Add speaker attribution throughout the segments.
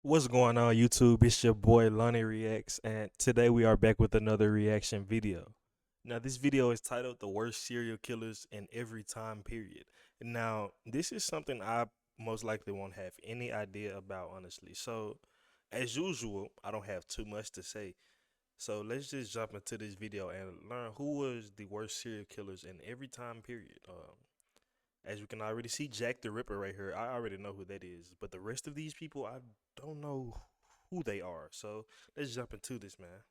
Speaker 1: What's going on, YouTube? It's your boy Lonnie Reacts, and today we are back with another reaction video. Now, this video is titled "The Worst Serial Killers in Every Time Period." Now, this is something I most likely won't have any idea about, honestly. So, as usual, I don't have too much to say. So, let's just jump into this video and learn who was the worst serial killers in every time period. As you can already see, Jack the Ripper right here. I already know who that is, but the rest of these people, I don't know who they are. So let's jump into this, man.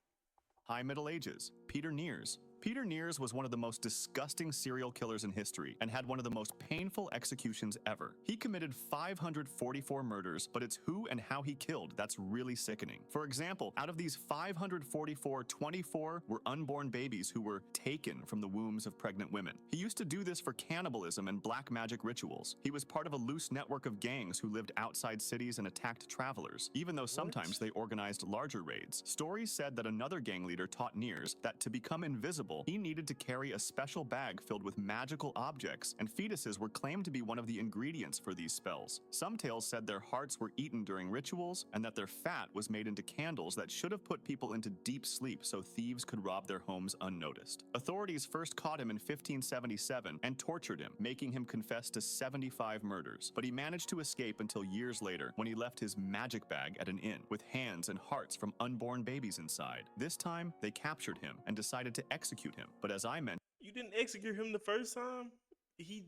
Speaker 2: High Middle Ages, Peter Nears. Peter Nears was one of the most disgusting serial killers in history and had one of the most painful executions ever. He committed 544 murders, but it's who and how he killed that's really sickening. For example, out of these 544, 24 were unborn babies who were taken from the wombs of pregnant women. He used to do this for cannibalism and black magic rituals. He was part of a loose network of gangs who lived outside cities and attacked travelers, even though sometimes they organized larger raids. Stories said that another gang leader taught Nears that to become invisible, he needed to carry a special bag filled with magical objects, and fetuses were claimed to be one of the ingredients for these spells. Some tales said their hearts were eaten during rituals, and that their fat was made into candles that should have put people into deep sleep so thieves could rob their homes unnoticed. Authorities first caught him in 1577 and tortured him, making him confess to 75 murders. But he managed to escape until years later, when he left his magic bag at an inn, with hands and hearts from unborn babies inside. This time, they captured him and decided to execute him. But as I mentioned,
Speaker 1: You didn't execute him the first time? He,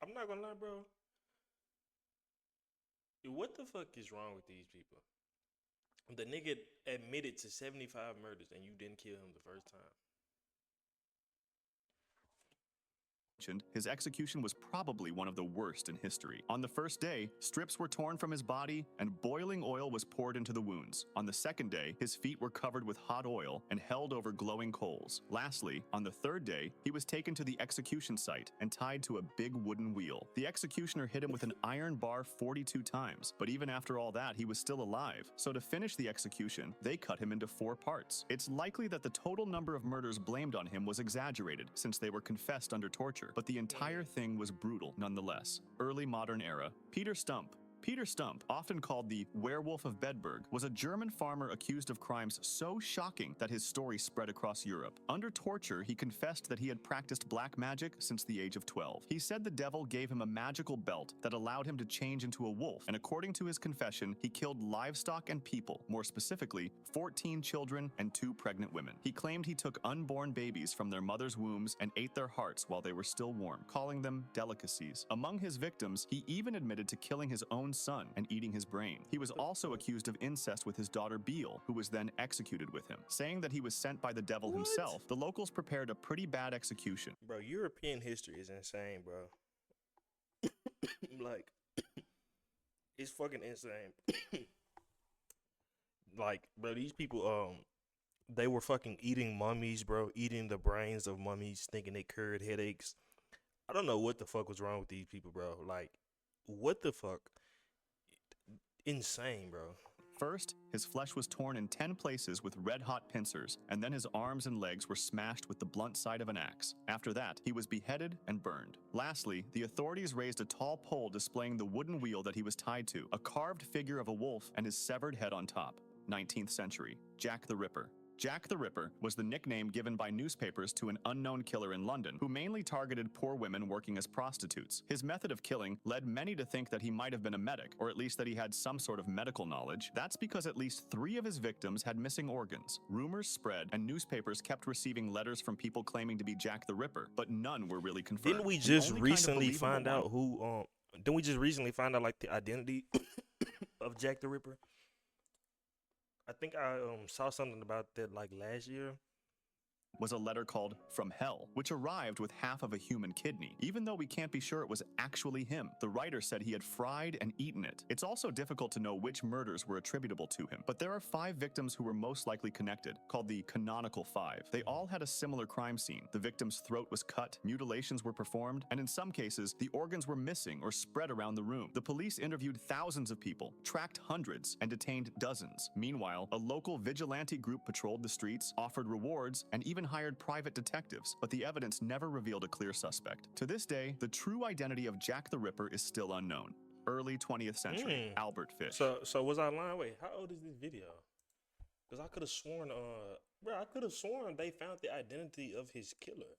Speaker 1: I'm not gonna lie, bro. What the fuck is wrong with these people? The nigga admitted to 75 murders and you didn't kill him the first time.
Speaker 2: his execution was probably one of the worst in history. On the first day, strips were torn from his body and boiling oil was poured into the wounds. On the second day, his feet were covered with hot oil and held over glowing coals. Lastly, on the third day, he was taken to the execution site and tied to a big wooden wheel. The executioner hit him with an iron bar 42 times, but even after all that, he was still alive. So to finish the execution, they cut him into 4 parts. It's likely that the total number of murders blamed on him was exaggerated, since they were confessed under torture, but the entire thing was brutal nonetheless. Early modern era. Peter Stump. Peter Stump, often called the Werewolf of Bedburg, was a German farmer accused of crimes so shocking that his story spread across Europe. Under torture, he confessed that he had practiced black magic since the age of 12. He said the devil gave him a magical belt that allowed him to change into a wolf, and according to his confession, he killed livestock and people, more specifically, 14 children and 2 pregnant women. He claimed he took unborn babies from their mother's wombs and ate their hearts while they were still warm, calling them delicacies. Among his victims, he even admitted to killing his own son and eating his brain. He was also accused of incest with his daughter Beale, who was then executed with him. Saying that he was sent by the devil himself, the locals prepared a pretty bad execution.
Speaker 1: Bro, European history is insane, bro. Like, it's fucking insane. Like, bro, these people, they were fucking eating mummies, bro, eating the brains of mummies, thinking they cured headaches. I don't know what the fuck was wrong with these people, bro. Like, what the fuck? Insane, bro.
Speaker 2: First, his flesh was torn in 10 places with red-hot pincers, and then his arms and legs were smashed with the blunt side of an axe. After that, he was beheaded and burned. Lastly, the authorities raised a tall pole displaying the wooden wheel that he was tied to, a carved figure of a wolf and his severed head on top. 19th century. Jack the Ripper. Jack the Ripper was the nickname given by newspapers to an unknown killer in London who mainly targeted poor women working as prostitutes. His method of killing led many to think that he might have been a medic, or at least that he had some sort of medical knowledge. That's because at least 3 of his victims had missing organs. Rumors spread, and newspapers kept receiving letters from people claiming to be Jack the Ripper, but none were really confirmed.
Speaker 1: Didn't we
Speaker 2: The
Speaker 1: just
Speaker 2: only kind of
Speaker 1: recently
Speaker 2: believable
Speaker 1: find
Speaker 2: one-
Speaker 1: out who didn't we just recently find out like the identity of Jack the Ripper? I think I saw something about that like last year.
Speaker 2: was a letter called From Hell, which arrived with half of a human kidney, even though we can't be sure it was actually him. The writer said he had fried and eaten it. It's also difficult to know which murders were attributable to him, but there are 5 victims who were most likely connected, called the Canonical 5. They all had a similar crime scene. The victim's throat was cut, mutilations were performed, and in some cases, the organs were missing or spread around the room. The police interviewed thousands of people, tracked hundreds, and detained dozens. Meanwhile, a local vigilante group patrolled the streets, offered rewards, and even hired private detectives, but the evidence never revealed a clear suspect. To this day, the true identity of Jack the Ripper is still unknown. early 20th century, Albert Fish.
Speaker 1: So was I lying? Wait, how old is this video? Because I could have sworn, I could have sworn they found the identity of his killer.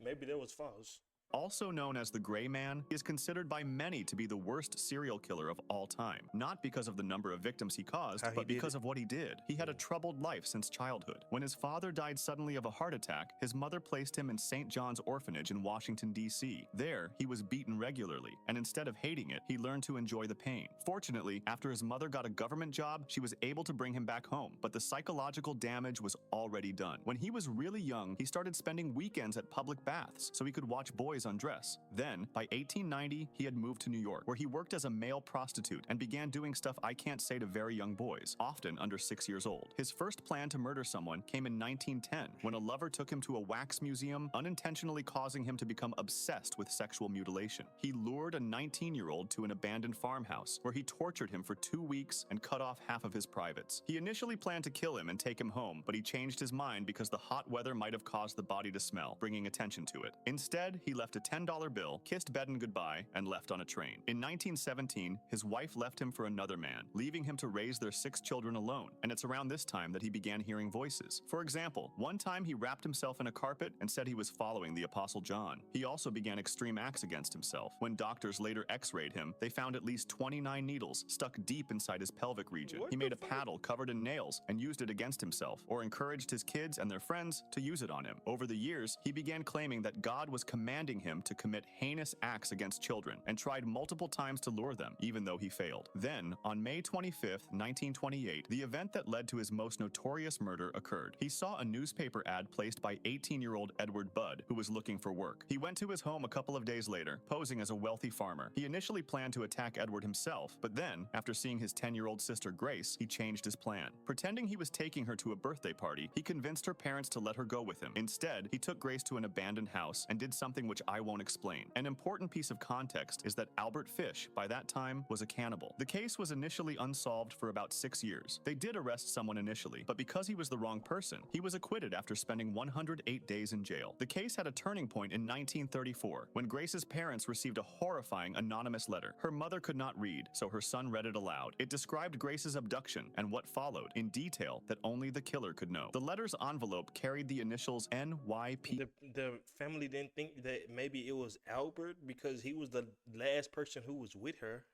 Speaker 1: Maybe that was false.
Speaker 2: Also known as the Gray Man, he is considered by many to be the worst serial killer of all time. Not because of the number of victims he caused, but because of what he did. He had a troubled life since childhood. When his father died suddenly of a heart attack, his mother placed him in St. John's Orphanage in Washington, D.C. There, he was beaten regularly, and instead of hating it, he learned to enjoy the pain. Fortunately, after his mother got a government job, she was able to bring him back home, but the psychological damage was already done. When he was really young, he started spending weekends at public baths so he could watch boys undress. Then, by 1890, he had moved to New York, where he worked as a male prostitute and began doing stuff I can't say to very young boys, often under 6 years old. His first plan to murder someone came in 1910, when a lover took him to a wax museum, unintentionally causing him to become obsessed with sexual mutilation. He lured a 19-year-old to an abandoned farmhouse, where he tortured him for 2 weeks and cut off half of his privates. He initially planned to kill him and take him home, but he changed his mind because the hot weather might have caused the body to smell, bringing attention to it. Instead, he left a $10 bill, kissed Bedden goodbye, and left on a train. In 1917, his wife left him for another man, leaving him to raise their 6 children alone, and it's around this time that he began hearing voices. For example, one time he wrapped himself in a carpet and said he was following the Apostle John. He also began extreme acts against himself. When doctors later x-rayed him, they found at least 29 needles stuck deep inside his pelvic region. He made a paddle covered in nails and used it against himself, or encouraged his kids and their friends to use it on him. Over the years, he began claiming that God was commanding him to commit heinous acts against children, and tried multiple times to lure them, even though he failed. Then, on May 25th, 1928, the event that led to his most notorious murder occurred. He saw a newspaper ad placed by 18-year-old Edward Budd, who was looking for work. He went to his home a couple of days later, posing as a wealthy farmer. He initially planned to attack Edward himself, but then, after seeing his 10-year-old sister Grace, he changed his plan. Pretending he was taking her to a birthday party, he convinced her parents to let her go with him. Instead, he took Grace to an abandoned house and did something which I won't explain. An important piece of context is that Albert Fish, by that time, was a cannibal. The case was initially unsolved for about 6 years. They did arrest someone initially, but because he was the wrong person, he was acquitted after spending 108 days in jail. The case had a turning point in 1934, when Grace's parents received a horrifying anonymous letter. Her mother could not read, so her son read it aloud. It described Grace's abduction and what followed in detail that only the killer could know. The letter's envelope carried the initials NYP.
Speaker 1: The family didn't think that maybe it was Albert because he was the last person who was with her.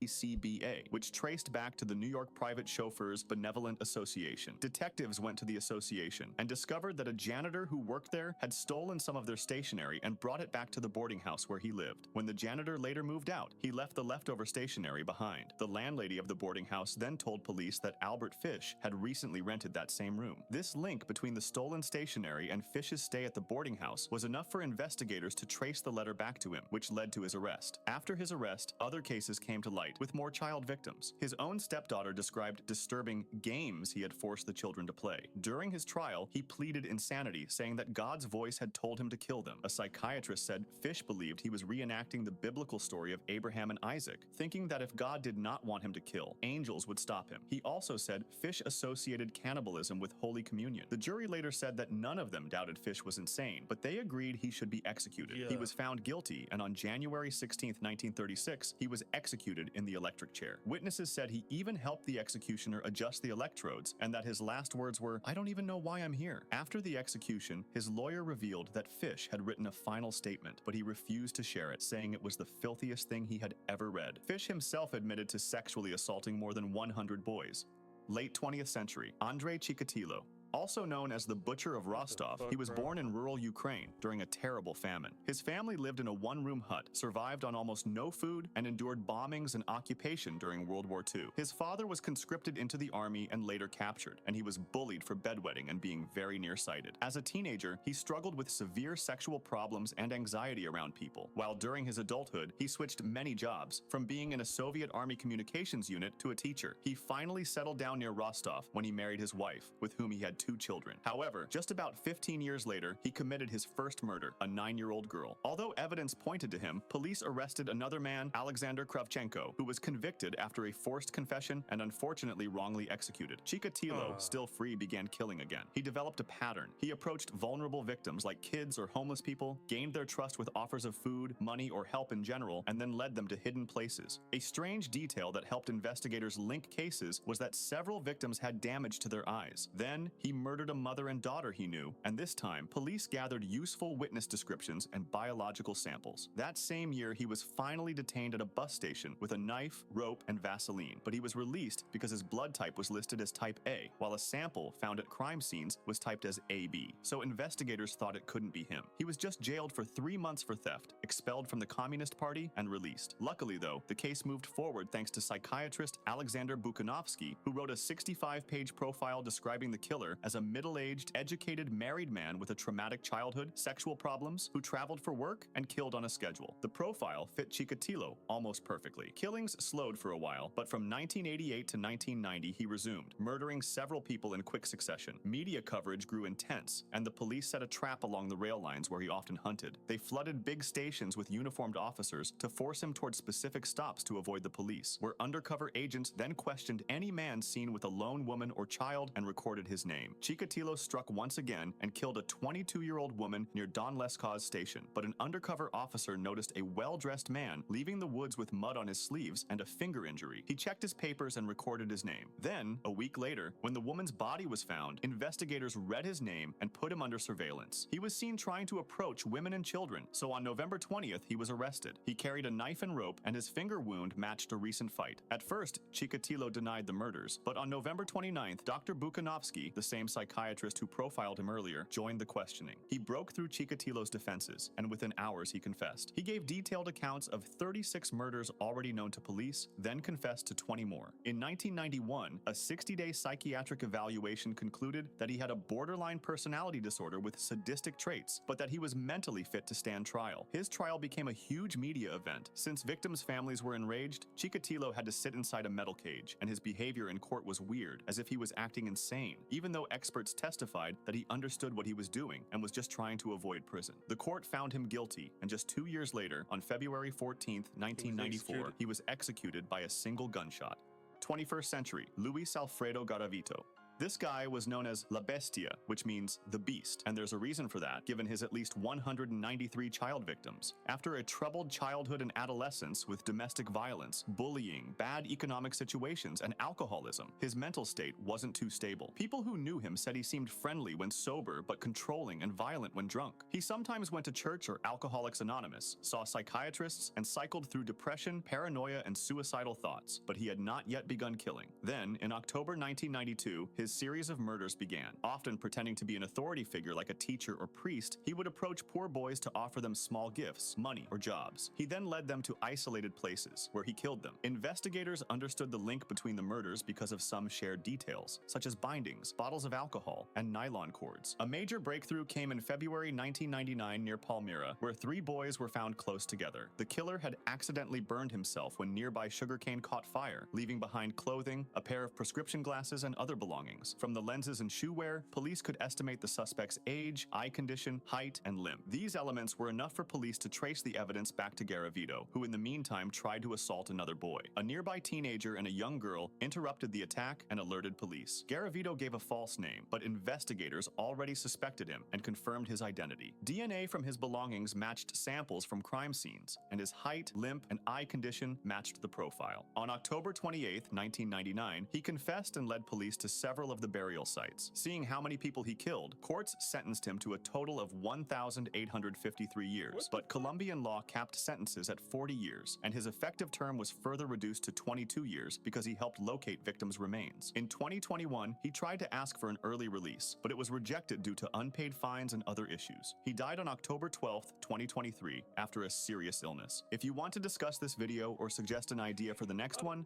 Speaker 2: CBA, which traced back to the New York Private Chauffeurs Benevolent Association. Detectives went to the association and discovered that a janitor who worked there had stolen some of their stationery and brought it back to the boarding house where he lived. When the janitor later moved out, he left the leftover stationery behind. The landlady of the boarding house then told police that Albert Fish had recently rented that same room. This link between the stolen stationery and Fish's stay at the boarding house was enough for investigators to trace the letter back to him, which led to his arrest. After his arrest, other cases came to light, with more child victims. His own stepdaughter described disturbing games he had forced the children to play. During his trial, he pleaded insanity, saying that God's voice had told him to kill them. A psychiatrist said Fish believed he was reenacting the biblical story of Abraham and Isaac, thinking that if God did not want him to kill, angels would stop him. He also said Fish associated cannibalism with Holy Communion. The jury later said that none of them doubted Fish was insane, but they agreed he should be executed. He was found guilty, and on January 16, 1936, he was executed in the electric chair. Witnesses said he even helped the executioner adjust the electrodes, and that his last words were, "I don't even know why I'm here." After the execution, his lawyer revealed that Fish had written a final statement, but he refused to share it, saying it was the filthiest thing he had ever read. Fish himself admitted to sexually assaulting more than 100 boys. Late 20th century, Andrei Chikatilo. Also known as the Butcher of Rostov, he was born in rural Ukraine during a terrible famine. His family lived in a one-room hut, survived on almost no food, and endured bombings and occupation during World War II. His father was conscripted into the army and later captured, and he was bullied for bedwetting and being very nearsighted. As a teenager, he struggled with severe sexual problems and anxiety around people, while during his adulthood, he switched many jobs, from being in a Soviet Army communications unit to a teacher. He finally settled down near Rostov when he married his wife, with whom he had 2 children. However, just about 15 years later, he committed his first murder, a 9-year-old girl. Although evidence pointed to him, police arrested another man, Alexander Kravchenko, who was convicted after a forced confession and unfortunately wrongly executed. Chikatilo, still free, began killing again. He developed a pattern. He approached vulnerable victims like kids or homeless people, gained their trust with offers of food, money, or help in general, and then led them to hidden places. A strange detail that helped investigators link cases was that several victims had damage to their eyes. Then, he murdered a mother and daughter he knew, and this time, police gathered useful witness descriptions and biological samples. That same year, he was finally detained at a bus station with a knife, rope, and Vaseline, but he was released because his blood type was listed as type A, while a sample found at crime scenes was typed as AB, so investigators thought it couldn't be him. He was just jailed for 3 months for theft, expelled from the Communist Party, and released. Luckily, though, the case moved forward thanks to psychiatrist Alexander Bukanovsky, who wrote a 65-page profile describing the killer as a middle-aged, educated, married man with a traumatic childhood, sexual problems, who traveled for work and killed on a schedule. The profile fit Chikatilo almost perfectly. Killings slowed for a while, but from 1988 to 1990 he resumed, murdering several people in quick succession. Media coverage grew intense, and the police set a trap along the rail lines where he often hunted. They flooded big stations with uniformed officers to force him towards specific stops to avoid the police, where undercover agents then questioned any man seen with a lone woman or child and recorded his name. Chikatilo struck once again and killed a 22-year-old woman near Don Lescau's station, but an undercover officer noticed a well-dressed man leaving the woods with mud on his sleeves and a finger injury. He checked his papers and recorded his name. Then, a week later, when the woman's body was found, investigators read his name and put him under surveillance. He was seen trying to approach women and children, so on November 20th, he was arrested. He carried a knife and rope, and his finger wound matched a recent fight. At first, Chikatilo denied the murders, but on November 29th, Dr. Bukanovsky, the same psychiatrist who profiled him earlier, joined the questioning. He broke through Chikatilo's defenses, and within hours he confessed. He gave detailed accounts of 36 murders already known to police, then confessed to 20 more. In 1991, a 60-day psychiatric evaluation concluded that he had a borderline personality disorder with sadistic traits, but that he was mentally fit to stand trial. His trial became a huge media event. Since victims' families were enraged, Chikatilo had to sit inside a metal cage, and his behavior in court was weird, as if he was acting insane, even though experts testified that he understood what he was doing and was just trying to avoid prison. The court found him guilty, and just 2 years later, on February 14th, 1994, he was executed by a single gunshot. 21st century, Luis Alfredo Garavito. This guy was known as La Bestia, which means the beast, and there's a reason for that, given his at least 193 child victims. After a troubled childhood and adolescence with domestic violence, bullying, bad economic situations, and alcoholism, his mental state wasn't too stable. People who knew him said he seemed friendly when sober, but controlling and violent when drunk. He sometimes went to church or Alcoholics Anonymous, saw psychiatrists, and cycled through depression, paranoia, and suicidal thoughts, but he had not yet begun killing. Then, in October 1992, his series of murders began. Often pretending to be an authority figure like a teacher or priest, he would approach poor boys to offer them small gifts, money, or jobs. He then led them to isolated places, where he killed them. Investigators understood the link between the murders because of some shared details, such as bindings, bottles of alcohol, and nylon cords. A major breakthrough came in February 1999 near Palmyra, where 3 boys were found close together. The killer had accidentally burned himself when nearby sugarcane caught fire, leaving behind clothing, a pair of prescription glasses, and other belongings. From the lenses and shoe wear, police could estimate the suspect's age, eye condition, height, and limb. These elements were enough for police to trace the evidence back to Garavito, who in the meantime tried to assault another boy. A nearby teenager and a young girl interrupted the attack and alerted police. Garavito gave a false name, but investigators already suspected him and confirmed his identity. DNA from his belongings matched samples from crime scenes, and his height, limp, and eye condition matched the profile. On October 28, 1999, he confessed and led police to several of the burial sites. Seeing how many people he killed, courts sentenced him to a total of 1,853 years, but Colombian law capped sentences at 40 years, and his effective term was further reduced to 22 years because he helped locate victims' remains. In 2021, he tried to ask for an early release, but it was rejected due to unpaid fines and other issues. He died on October 12, 2023, after a serious illness. If you want to discuss this video or suggest an idea for the next one,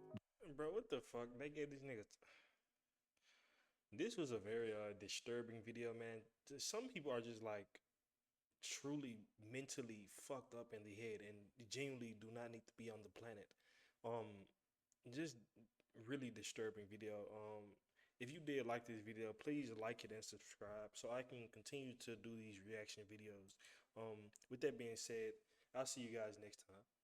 Speaker 1: Bro, what the fuck? They gave these niggas. This was a very disturbing video, man. Some people are just like truly mentally fucked up in the head and genuinely do not need to be on the planet. Just really disturbing video. If you did like this video, please like it and subscribe so I can continue to do these reaction videos. With that being said, I'll see you guys next time.